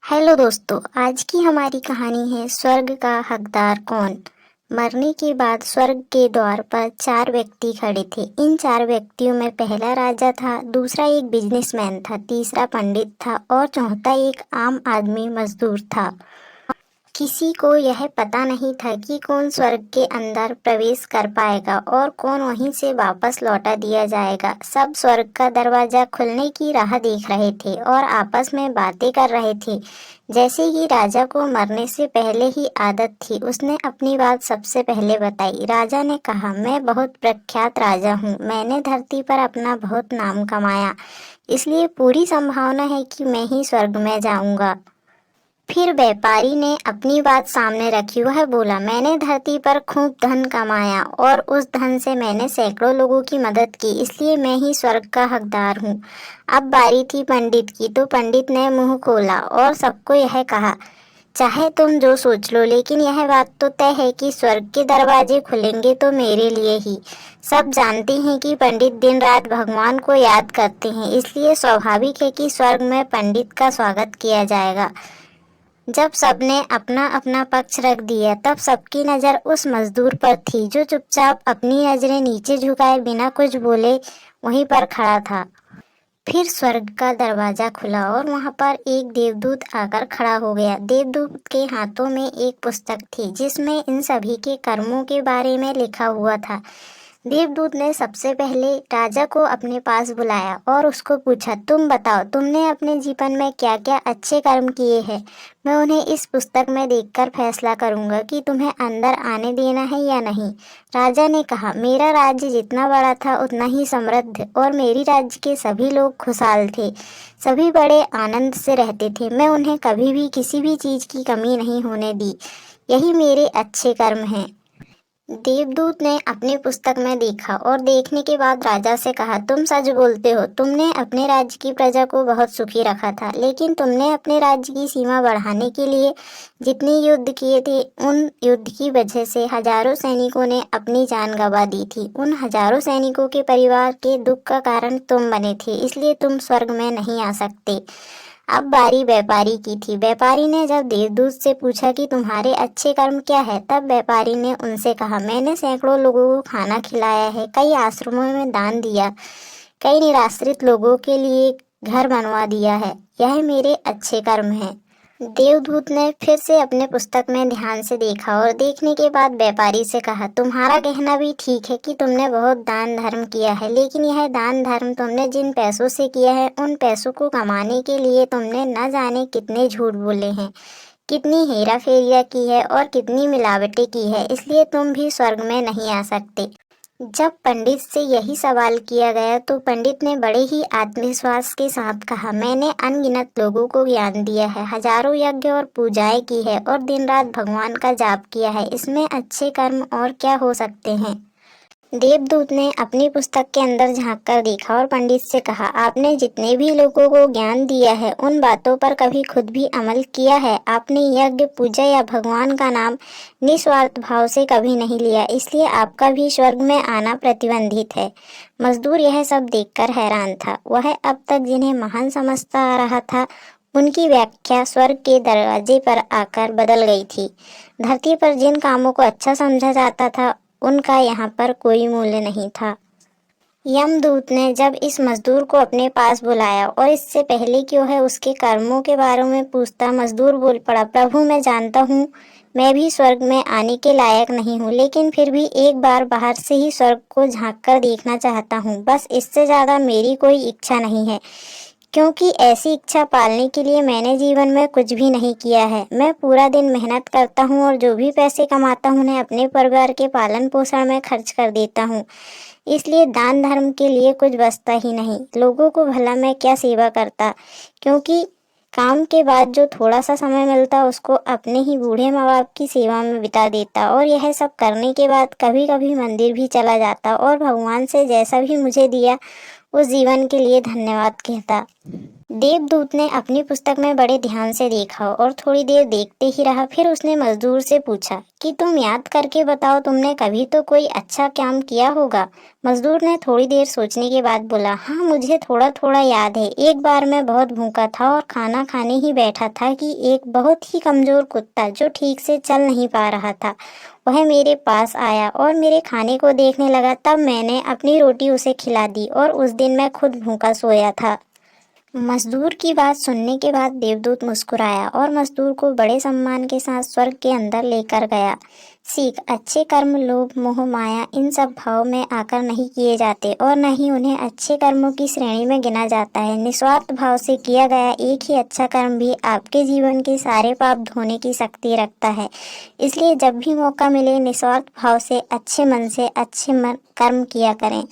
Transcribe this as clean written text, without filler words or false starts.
Hello दोस्तों, आज की हमारी कहानी है स्वर्ग का हकदार कौन। मरने के बाद स्वर्ग के द्वार पर चार व्यक्ति खड़े थे। इन चार व्यक्तियों में पहला राजा था, दूसरा एक बिजनेसमैन था, तीसरा पंडित था और चौथा एक आम आदमी मजदूर था। किसी को यह पता नहीं था कि कौन स्वर्ग के अंदर प्रवेश कर पाएगा और कौन वहीं से वापस लौटा दिया जाएगा। सब स्वर्ग का दरवाजा खुलने की राह देख रहे थे और आपस में बातें कर रहे थे। जैसे ही राजा को मरने से पहले ही आदत थी, उसने अपनी बात सबसे पहले बताई। राजा ने कहा, मैं बहुत प्रख्यात राजा हूँ। मैंने धरती पर अपना बहुत नाम कमाया, इसलिए पूरी संभावना है कि मैं ही स्वर्ग में जाऊंगा। फिर व्यापारी ने अपनी बात सामने रखी। वह बोला, मैंने धरती पर खूब धन कमाया और उस धन से मैंने सैकड़ों लोगों की मदद की, इसलिए मैं ही स्वर्ग का हकदार हूँ। अब बारी थी पंडित की, तो पंडित ने मुंह खोला और सबको यह कहा, चाहे तुम जो सोच लो, लेकिन यह बात तो तय है कि स्वर्ग के दरवाजे खुलेंगे तो मेरे लिए ही। सब जानते हैं कि पंडित दिन रात भगवान को याद करते हैं, इसलिए स्वाभाविक है कि स्वर्ग में पंडित का स्वागत किया जाएगा। जब सबने अपना अपना पक्ष रख दिया, तब सबकी नज़र उस मजदूर पर थी जो चुपचाप अपनी नजरें नीचे झुकाए बिना कुछ बोले वहीं पर खड़ा था। फिर स्वर्ग का दरवाजा खुला और वहां पर एक देवदूत आकर खड़ा हो गया। देवदूत के हाथों में एक पुस्तक थी जिसमें इन सभी के कर्मों के बारे में लिखा हुआ था। देवदूत ने सबसे पहले राजा को अपने पास बुलाया और उसको पूछा, तुम बताओ, तुमने अपने जीवन में क्या क्या अच्छे कर्म किए हैं। मैं उन्हें इस पुस्तक में देखकर फैसला करूंगा कि तुम्हें अंदर आने देना है या नहीं। राजा ने कहा, मेरा राज्य जितना बड़ा था उतना ही समृद्ध और मेरी राज्य के सभी लोग खुशहाल थे। सभी बड़े आनंद से रहते थे। मैं उन्हें कभी भी किसी भी चीज़ की कमी नहीं होने दी। यही मेरे अच्छे कर्म हैं। देवदूत ने अपनी पुस्तक में देखा और देखने के बाद राजा से कहा, तुम सच बोलते हो। तुमने अपने राज्य की प्रजा को बहुत सुखी रखा था, लेकिन तुमने अपने राज्य की सीमा बढ़ाने के लिए जितने युद्ध किए थे, उन युद्ध की वजह से हजारों सैनिकों ने अपनी जान गंवा दी थी। उन हजारों सैनिकों के परिवार के दुख का कारण तुम बने थे, इसलिए तुम स्वर्ग में नहीं आ सकते। अब बारी व्यापारी की थी। व्यापारी ने जब देवदूत से पूछा कि तुम्हारे अच्छे कर्म क्या है, तब व्यापारी ने उनसे कहा, मैंने सैकड़ों लोगों को खाना खिलाया है, कई आश्रमों में दान दिया, कई निराश्रित लोगों के लिए घर बनवा दिया है। यह मेरे अच्छे कर्म हैं। देवदूत ने फिर से अपने पुस्तक में ध्यान से देखा और देखने के बाद व्यापारी से कहा, तुम्हारा कहना भी ठीक है कि तुमने बहुत दान धर्म किया है, लेकिन यह दान धर्म तुमने जिन पैसों से किया है, उन पैसों को कमाने के लिए तुमने न जाने कितने झूठ बोले हैं, कितनी हेरा फेरिया की है और कितनी मिलावटें की है, इसलिए तुम भी स्वर्ग में नहीं आ सकते। जब पंडित से यही सवाल किया गया तो पंडित ने बड़े ही आत्मविश्वास के साथ कहा, मैंने अनगिनत लोगों को ज्ञान दिया है, हजारों यज्ञ और पूजाएं की है और दिन रात भगवान का जाप किया है। इसमें अच्छे कर्म और क्या हो सकते हैं। देवदूत ने अपनी पुस्तक के अंदर झांककर देखा और पंडित से कहा, आपने जितने भी लोगों को ज्ञान दिया है, उन बातों पर कभी खुद भी अमल किया है। आपने यज्ञ, पूजा या भगवान का नाम निस्वार्थ भाव से कभी नहीं लिया, इसलिए आपका भी स्वर्ग में आना प्रतिबंधित है। मजदूर यह सब देखकर हैरान था। वह अब तक जिन्हें महान समझता आ रहा था, उनकी व्याख्या स्वर्ग के दरवाजे पर आकर बदल गई थी। धरती पर जिन कामों को अच्छा समझा जाता था, उनका यहाँ पर कोई मूल्य नहीं था। यमदूत ने जब इस मजदूर को अपने पास बुलाया और इससे पहले कि वह उसके कर्मों के बारे में पूछता, मजदूर बोल पड़ा, प्रभु, मैं जानता हूँ मैं भी स्वर्ग में आने के लायक नहीं हूँ, लेकिन फिर भी एक बार बाहर से ही स्वर्ग को झांक कर देखना चाहता हूँ। बस इससे ज़्यादा मेरी कोई इच्छा नहीं है, क्योंकि ऐसी इच्छा पालने के लिए मैंने जीवन में कुछ भी नहीं किया है। मैं पूरा दिन मेहनत करता हूँ और जो भी पैसे कमाता हूँ उन्हें अपने परिवार के पालन पोषण में खर्च कर देता हूँ, इसलिए दान धर्म के लिए कुछ बचता ही नहीं। लोगों को भला मैं क्या सेवा करता, क्योंकि काम के बाद जो थोड़ा सा समय मिलता उसको अपने ही बूढ़े माँ बाप की सेवा में बिता देता, और यह सब करने के बाद कभी कभी मंदिर भी चला जाता और भगवान से जैसा भी मुझे दिया उस जीवन के लिए धन्यवाद कहता। देवदूत ने अपनी पुस्तक में बड़े ध्यान से देखा और थोड़ी देर देखते ही रहा। फिर उसने मजदूर से पूछा कि तुम याद करके बताओ, तुमने कभी तो कोई अच्छा काम किया होगा। मजदूर ने थोड़ी देर सोचने के बाद बोला, हाँ मुझे थोड़ा थोड़ा याद है। एक बार मैं बहुत भूखा था और खाना खाने ही बैठा था कि एक बहुत ही कमजोर कुत्ता जो ठीक से चल नहीं पा रहा था, वह मेरे पास आया और मेरे खाने को देखने लगा। तब मैंने अपनी रोटी उसे खिला दी और उस दिन मैं खुद भूखा सोया था। मजदूर की बात सुनने के बाद देवदूत मुस्कुराया और मजदूर को बड़े सम्मान के साथ स्वर्ग के अंदर लेकर गया। सीख: अच्छे कर्म लोभ मोह माया इन सब भाव में आकर नहीं किए जाते और न ही उन्हें अच्छे कर्मों की श्रेणी में गिना जाता है। निस्वार्थ भाव से किया गया एक ही अच्छा कर्म भी आपके जीवन के सारे पाप धोने की शक्ति रखता है। इसलिए जब भी मौका मिले निस्वार्थ भाव से अच्छे मन से कर्म किया करें।